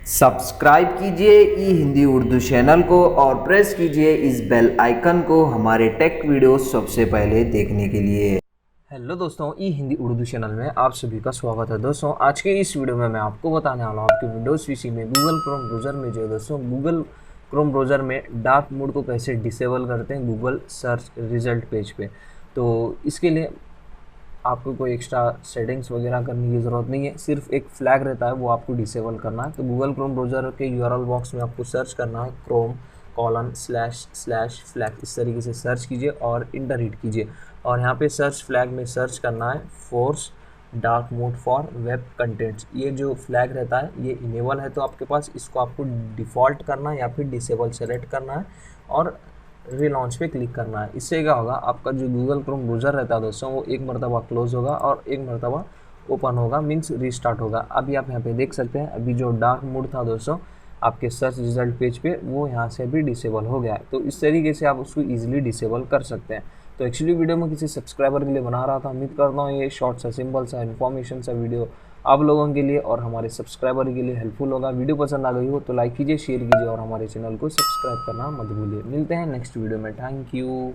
Subscribe कीजिए ई Hindi Urdu channel को और प्रेस कीजिए इस बेल आइकन को हमारे टेक वीडियोस सबसे पहले देखने के लिए। हेलो दोस्तों, ई हिंदी उर्दू चैनल में आप सभी का स्वागत है। दोस्तों आज के इस वीडियो में मैं आपको बताने वाला हूँ आपके विंडोज़ पीसी में गूगल क्रोम ब्राउज़र में जो है दोस्तों गूगल क्रोम ब्राउज़र में डार्क मोड को कैसे डिसेबल करते हैं गूगल सर्च रिजल्ट पेज पे। तो इसके लिए आपको कोई एक्स्ट्रा सेटिंग्स वगैरह करने की ज़रूरत नहीं है, सिर्फ एक फ्लैग रहता है वो आपको डिसेबल करना है। तो गूगल क्रोम ब्राउज़र के यूआरएल बॉक्स में आपको सर्च करना है chrome://फ्लैग, इस तरीके से सर्च कीजिए और इंटर हिट कीजिए और यहाँ पे सर्च फ्लैग में सर्च करना है force dark mode for web contents. ये जो फ्लैग रहता है ये इनेबल है तो आपके पास इसको आपको डिफ़ॉल्ट करना है या फिर डिसेबल सेलेक्ट करना है और रीलॉन्च पे क्लिक करना है। इससे क्या होगा, आपका जो गूगल क्रोम ब्राउज़र रहता है दोस्तों वो एक मरतबा क्लोज होगा और एक मरतबा ओपन होगा, मीन्स रीस्टार्ट होगा। अभी आप यहाँ पे देख सकते हैं अभी जो डार्क मोड था दोस्तों आपके सर्च रिजल्ट पेज पे वो यहाँ से भी डिसेबल हो गया है। तो इस तरीके से आप उसको ईजिली डिसेबल कर सकते हैं। तो एक्चुअली वीडियो में किसी सब्सक्राइबर के लिए बना रहा था, उम्मीद करता हूँ ये शॉर्ट सा सिंपल सा इन्फॉर्मेशन सा वीडियो आप लोगों के लिए और हमारे सब्सक्राइबर के लिए हेल्पफुल होगा। वीडियो पसंद आ गई हो तो लाइक कीजिए, शेयर कीजिए और हमारे चैनल को सब्सक्राइब करना मत भूलिए। मिलते हैं नेक्स्ट वीडियो में। Thank you.